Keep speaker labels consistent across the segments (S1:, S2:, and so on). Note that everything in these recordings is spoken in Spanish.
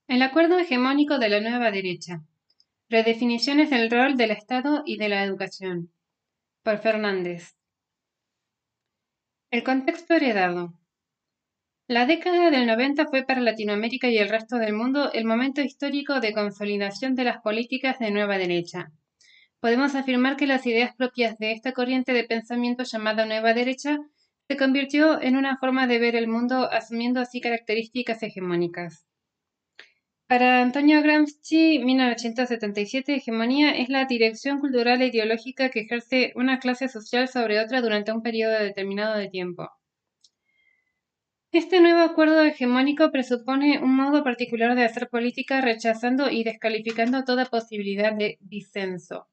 S1: El acuerdo hegemónico de la nueva derecha. Redefiniciones del rol del Estado y de la educación. Por Fernández. El contexto heredado. La década del 90 fue para Latinoamérica y el resto del mundo el momento histórico de consolidación de las políticas de nueva derecha. Podemos afirmar que las ideas propias de esta corriente de pensamiento llamada nueva derecha se convirtió en una forma de ver el mundo asumiendo así características hegemónicas. Para Antonio Gramsci, 1977, hegemonía es la dirección cultural e ideológica que ejerce una clase social sobre otra durante un periodo determinado de tiempo. Este nuevo acuerdo hegemónico presupone un modo particular de hacer política, rechazando y descalificando toda posibilidad de disenso.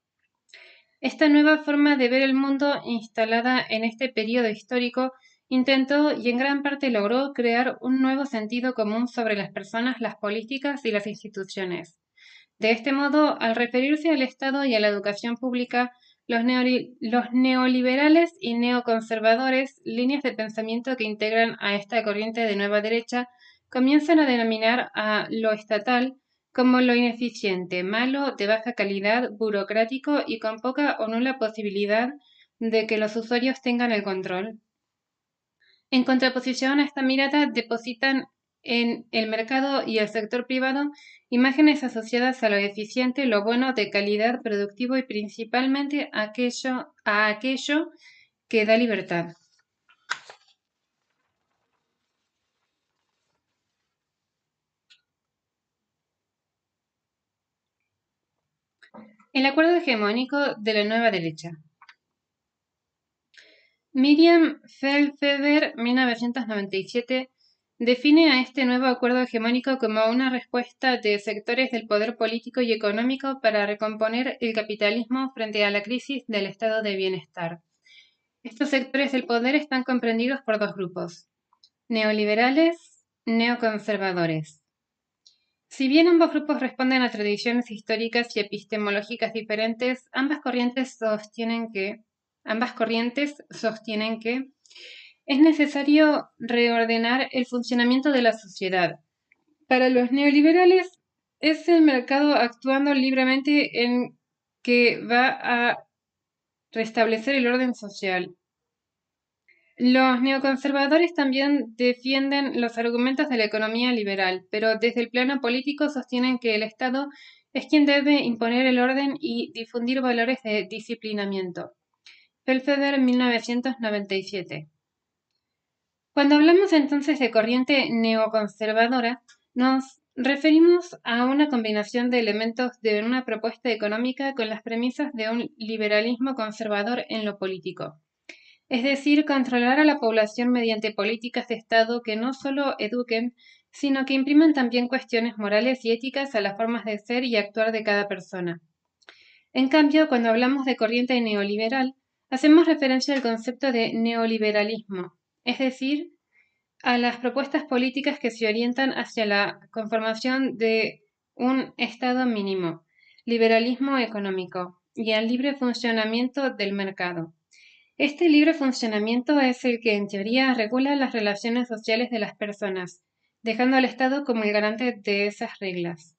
S1: Esta nueva forma de ver el mundo, instalada en este periodo histórico, intentó y en gran parte logró crear un nuevo sentido común sobre las personas, las políticas y las instituciones. De este modo, al referirse al Estado y a la educación pública, los neoliberales y neoconservadores, líneas de pensamiento que integran a esta corriente de nueva derecha, comienzan a denominar a lo estatal como lo ineficiente, malo, de baja calidad, burocrático y con poca o nula posibilidad de que los usuarios tengan el control. En contraposición a esta mirada, depositan en el mercado y el sector privado imágenes asociadas a lo eficiente, lo bueno, de calidad, productivo y principalmente a aquello que da libertad. El acuerdo hegemónico de la nueva derecha. Miriam Feldfeber, 1997, define a este nuevo acuerdo hegemónico como una respuesta de sectores del poder político y económico para recomponer el capitalismo frente a la crisis del estado de bienestar. Estos sectores del poder están comprendidos por dos grupos: neoliberales, neoconservadores. Si bien ambos grupos responden a tradiciones históricas y epistemológicas diferentes, ambas corrientes sostienen que es necesario reordenar el funcionamiento de la sociedad. Para los neoliberales, es el mercado actuando libremente en que va a restablecer el orden social. Los neoconservadores también defienden los argumentos de la economía liberal, pero desde el plano político sostienen que el Estado es quien debe imponer el orden y difundir valores de disciplinamiento. Felfeder, 1997. Cuando hablamos entonces de corriente neoconservadora, nos referimos a una combinación de elementos de una propuesta económica con las premisas de un liberalismo conservador en lo político. Es decir, controlar a la población mediante políticas de Estado que no solo eduquen, sino que impriman también cuestiones morales y éticas a las formas de ser y actuar de cada persona. En cambio, cuando hablamos de corriente neoliberal, hacemos referencia al concepto de neoliberalismo, es decir, a las propuestas políticas que se orientan hacia la conformación de un Estado mínimo, liberalismo económico y al libre funcionamiento del mercado. Este libre funcionamiento es el que, en teoría, regula las relaciones sociales de las personas, dejando al Estado como el garante de esas reglas.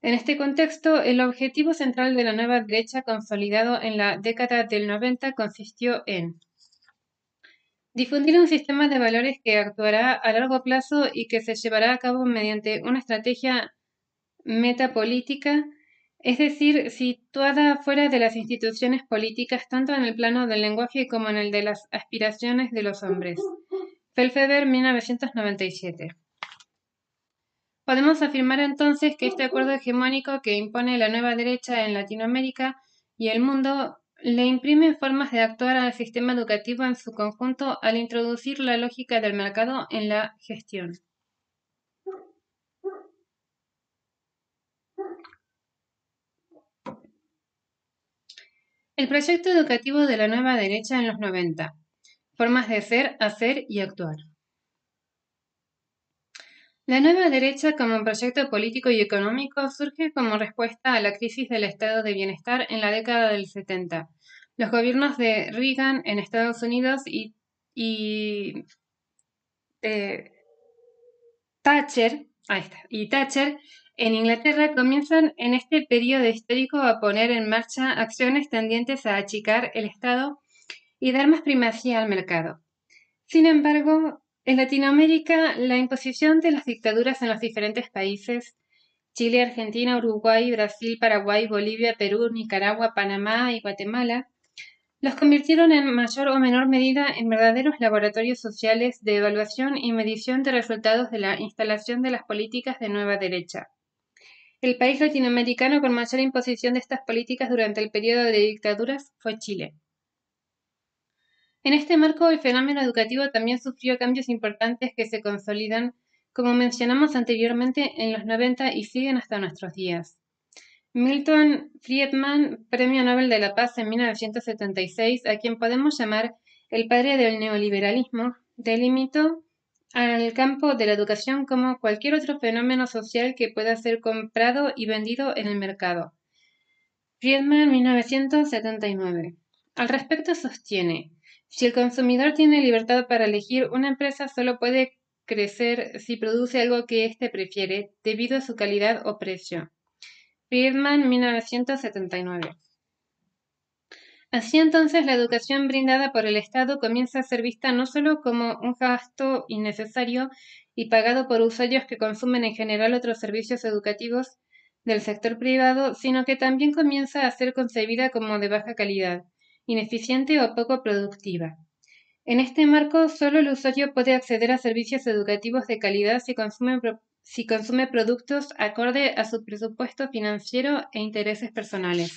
S1: En este contexto, el objetivo central de la nueva derecha consolidado en la década del 90 consistió en difundir un sistema de valores que actuará a largo plazo y que se llevará a cabo mediante una estrategia metapolítica, es decir, situada fuera de las instituciones políticas tanto en el plano del lenguaje como en el de las aspiraciones de los hombres. Felfeber, 1997. Podemos afirmar entonces que este acuerdo hegemónico que impone la nueva derecha en Latinoamérica y el mundo le imprime formas de actuar al sistema educativo en su conjunto al introducir la lógica del mercado en la gestión. El proyecto educativo de la nueva derecha en los 90. Formas de ser, hacer y actuar. La nueva derecha como proyecto político y económico surge como respuesta a la crisis del estado de bienestar en la década del 70. Los gobiernos de Reagan en Estados Unidos y Thatcher y Thatcher en Inglaterra comienzan en este periodo histórico a poner en marcha acciones tendientes a achicar el Estado y dar más primacía al mercado. Sin embargo, en Latinoamérica, la imposición de las dictaduras en los diferentes países, Chile, Argentina, Uruguay, Brasil, Paraguay, Bolivia, Perú, Nicaragua, Panamá y Guatemala, los convirtieron en mayor o menor medida en verdaderos laboratorios sociales de evaluación y medición de resultados de la instalación de las políticas de nueva derecha. El país latinoamericano con mayor imposición de estas políticas durante el periodo de dictaduras fue Chile. En este marco, el fenómeno educativo también sufrió cambios importantes que se consolidan, como mencionamos anteriormente, en los 90 y siguen hasta nuestros días. Milton Friedman, Premio Nobel de la Paz en 1976, a quien podemos llamar el padre del neoliberalismo, delimitó al campo de la educación como cualquier otro fenómeno social que pueda ser comprado y vendido en el mercado. Friedman, 1979. Al respecto sostiene, si el consumidor tiene libertad para elegir, una empresa solo puede crecer si produce algo que éste prefiere, debido a su calidad o precio. Friedman, 1979. Así entonces, la educación brindada por el Estado comienza a ser vista no solo como un gasto innecesario y pagado por usuarios que consumen en general otros servicios educativos del sector privado, sino que también comienza a ser concebida como de baja calidad, ineficiente o poco productiva. En este marco, solo el usuario puede acceder a servicios educativos de calidad si consume productos acorde a su presupuesto financiero e intereses personales.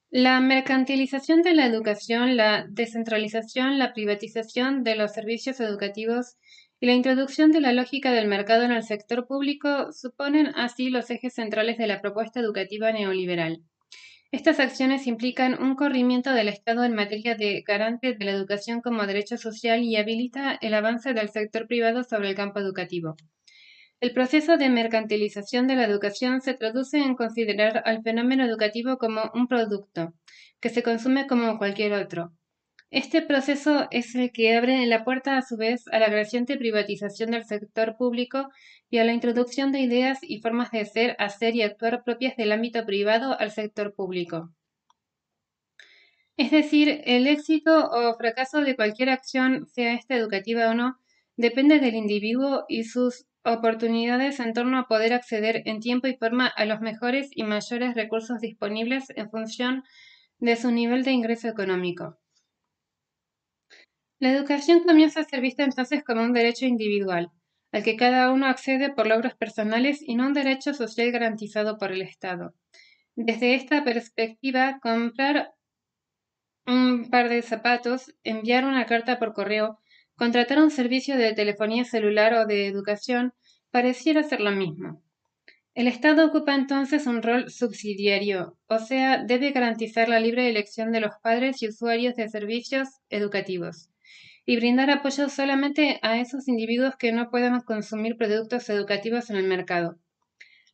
S1: La mercantilización de la educación, la descentralización, la privatización de los servicios educativos y la introducción de la lógica del mercado en el sector público suponen así los ejes centrales de la propuesta educativa neoliberal. Estas acciones implican un corrimiento del Estado en materia de garante de la educación como derecho social y habilita el avance del sector privado sobre el campo educativo. El proceso de mercantilización de la educación se traduce en considerar al fenómeno educativo como un producto, que se consume como cualquier otro. Este proceso es el que abre la puerta a su vez a la creciente privatización del sector público y a la introducción de ideas y formas de ser, hacer y actuar propias del ámbito privado al sector público. Es decir, el éxito o fracaso de cualquier acción, sea esta educativa o no, depende del individuo y sus oportunidades en torno a poder acceder en tiempo y forma a los mejores y mayores recursos disponibles en función de su nivel de ingreso económico. La educación comienza a ser vista entonces como un derecho individual, al que cada uno accede por logros personales y no un derecho social garantizado por el Estado. Desde esta perspectiva, comprar un par de zapatos, enviar una carta por correo, contratar un servicio de telefonía celular o de educación, pareciera ser lo mismo. El Estado ocupa entonces un rol subsidiario, o sea, debe garantizar la libre elección de los padres y usuarios de servicios educativos, y brindar apoyo solamente a esos individuos que no puedan consumir productos educativos en el mercado.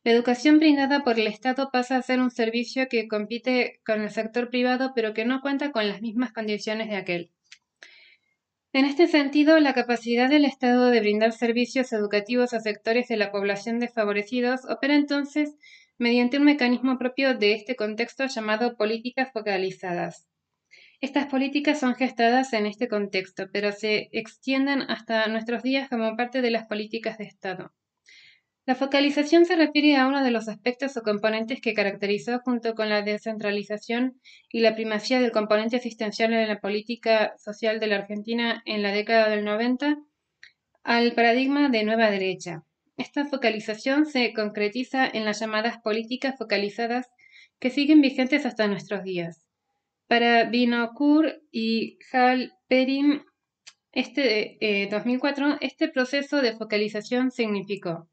S1: La educación brindada por el Estado pasa a ser un servicio que compite con el sector privado, pero que no cuenta con las mismas condiciones de aquel. En este sentido, la capacidad del Estado de brindar servicios educativos a sectores de la población desfavorecidos opera entonces mediante un mecanismo propio de este contexto llamado políticas focalizadas. Estas políticas son gestadas en este contexto, pero se extienden hasta nuestros días como parte de las políticas de Estado. La focalización se refiere a uno de los aspectos o componentes que caracterizó, junto con la descentralización y la primacía del componente asistencial en la política social de la Argentina en la década del 90, al paradigma de nueva derecha. Esta focalización se concretiza en las llamadas políticas focalizadas que siguen vigentes hasta nuestros días. Para Vinocourt y Halperin, 2004, este proceso de focalización significó: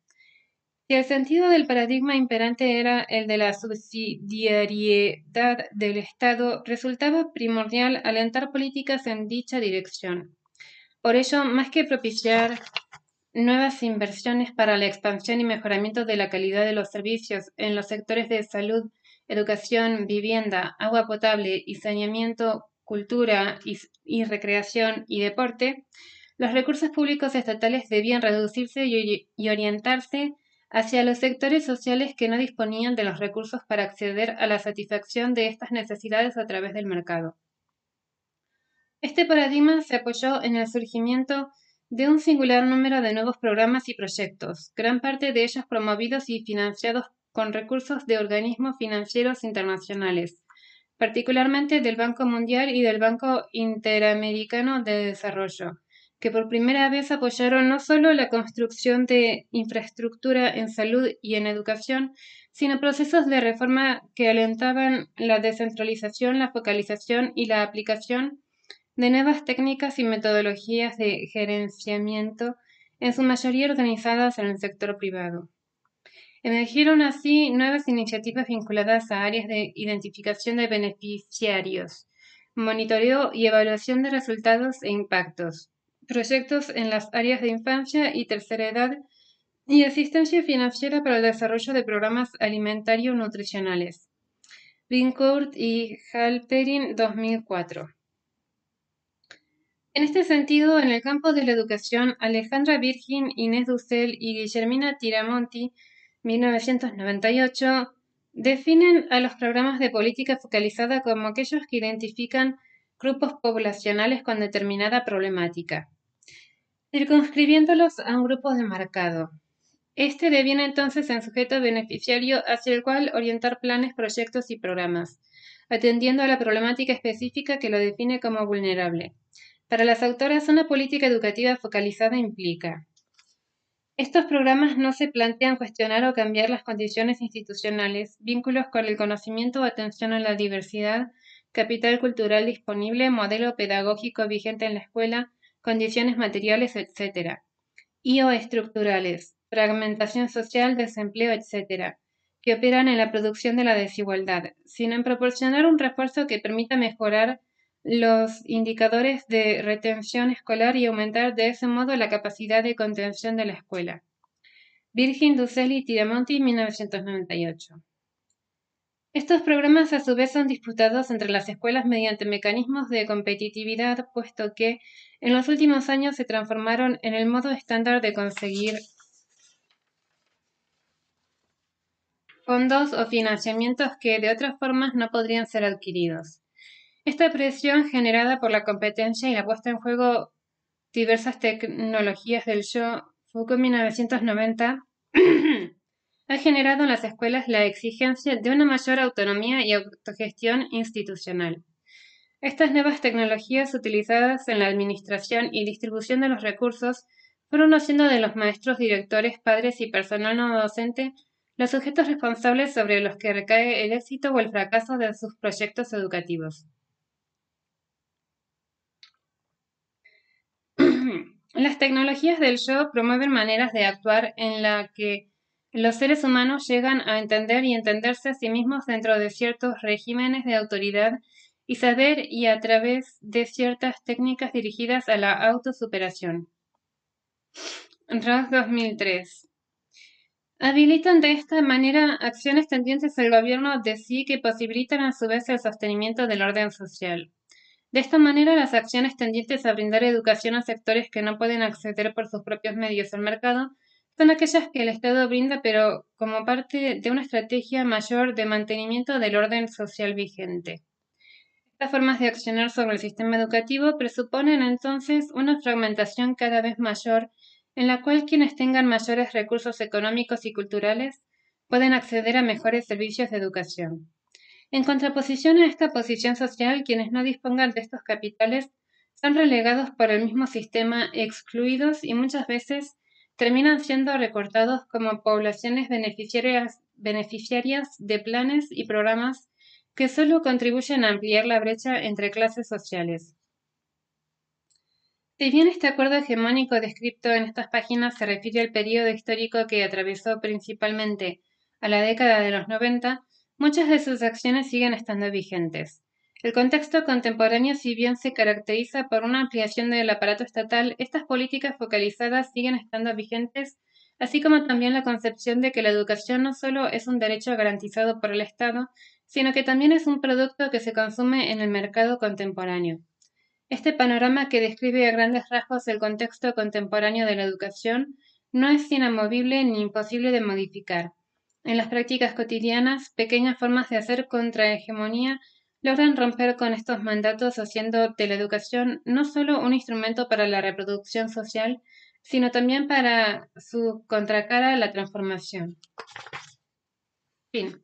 S1: si el sentido del paradigma imperante era el de la subsidiariedad del Estado, resultaba primordial alentar políticas en dicha dirección. Por ello, más que propiciar nuevas inversiones para la expansión y mejoramiento de la calidad de los servicios en los sectores de salud, educación, vivienda, agua potable y saneamiento, cultura y recreación y deporte, los recursos públicos estatales debían reducirse y orientarse hacia los sectores sociales que no disponían de los recursos para acceder a la satisfacción de estas necesidades a través del mercado. Este paradigma se apoyó en el surgimiento de un singular número de nuevos programas y proyectos, gran parte de ellos promovidos y financiados con recursos de organismos financieros internacionales, particularmente del Banco Mundial y del Banco Interamericano de Desarrollo, que por primera vez apoyaron no solo la construcción de infraestructura en salud y en educación, sino procesos de reforma que alentaban la descentralización, la focalización y la aplicación de nuevas técnicas y metodologías de gerenciamiento, en su mayoría organizadas en el sector privado. Emergieron así nuevas iniciativas vinculadas a áreas de identificación de beneficiarios, monitoreo y evaluación de resultados e impactos, proyectos en las áreas de infancia y tercera edad y asistencia financiera para el desarrollo de programas alimentario-nutricionales. Bincourt y Halperin 2004. En este sentido, en el campo de la educación, Alejandra Virgin, Inés Dussel y Guillermina Tiramonti, 1998, definen a los programas de política focalizada como aquellos que identifican grupos poblacionales con determinada problemática, circunscribiéndolos a un grupo demarcado. Este deviene entonces en sujeto beneficiario hacia el cual orientar planes, proyectos y programas, atendiendo a la problemática específica que lo define como vulnerable. Para las autoras, una política educativa focalizada implica: estos programas no se plantean cuestionar o cambiar las condiciones institucionales, vínculos con el conocimiento o atención a la diversidad, capital cultural disponible, modelo pedagógico vigente en la escuela, condiciones materiales, etc. Y o estructurales, fragmentación social, desempleo, etc., que operan en la producción de la desigualdad, sino en proporcionar un refuerzo que permita mejorar los indicadores de retención escolar y aumentar de ese modo la capacidad de contención de la escuela. Virgin, Dussel y Tiramonti, 1998. Estos programas a su vez son disputados entre las escuelas mediante mecanismos de competitividad, puesto que en los últimos años se transformaron en el modo estándar de conseguir fondos o financiamientos que de otras formas no podrían ser adquiridos. Esta presión generada por la competencia y la puesta en juego diversas tecnologías del yo, Foucault 1990, ha generado en las escuelas la exigencia de una mayor autonomía y autogestión institucional. Estas nuevas tecnologías utilizadas en la administración y distribución de los recursos fueron haciendo de los maestros, directores, padres y personal no docente los sujetos responsables sobre los que recae el éxito o el fracaso de sus proyectos educativos. Las tecnologías del yo promueven maneras de actuar en la que los seres humanos llegan a entender y entenderse a sí mismos dentro de ciertos regímenes de autoridad y saber y a través de ciertas técnicas dirigidas a la autosuperación. Ross 2003. Habilitan de esta manera acciones tendientes al gobierno de sí que posibilitan a su vez el sostenimiento del orden social. De esta manera, las acciones tendientes a brindar educación a sectores que no pueden acceder por sus propios medios al mercado son aquellas que el Estado brinda, pero como parte de una estrategia mayor de mantenimiento del orden social vigente. Estas formas de accionar sobre el sistema educativo presuponen entonces una fragmentación cada vez mayor en la cual quienes tengan mayores recursos económicos y culturales pueden acceder a mejores servicios de educación. En contraposición a esta posición social, quienes no dispongan de estos capitales son relegados por el mismo sistema, excluidos y muchas veces terminan siendo recortados como poblaciones beneficiarias de planes y programas que solo contribuyen a ampliar la brecha entre clases sociales. Si bien este acuerdo hegemónico descrito en estas páginas se refiere al periodo histórico que atravesó principalmente a la década de los 90, muchas de sus acciones siguen estando vigentes. El contexto contemporáneo, si bien se caracteriza por una ampliación del aparato estatal, estas políticas focalizadas siguen estando vigentes, así como también la concepción de que la educación no solo es un derecho garantizado por el Estado, sino que también es un producto que se consume en el mercado contemporáneo. Este panorama que describe a grandes rasgos el contexto contemporáneo de la educación no es inamovible ni imposible de modificar. En las prácticas cotidianas, pequeñas formas de hacer contrahegemonía logran romper con estos mandatos haciendo de la educación no solo un instrumento para la reproducción social, sino también para su contracara la transformación. Fin.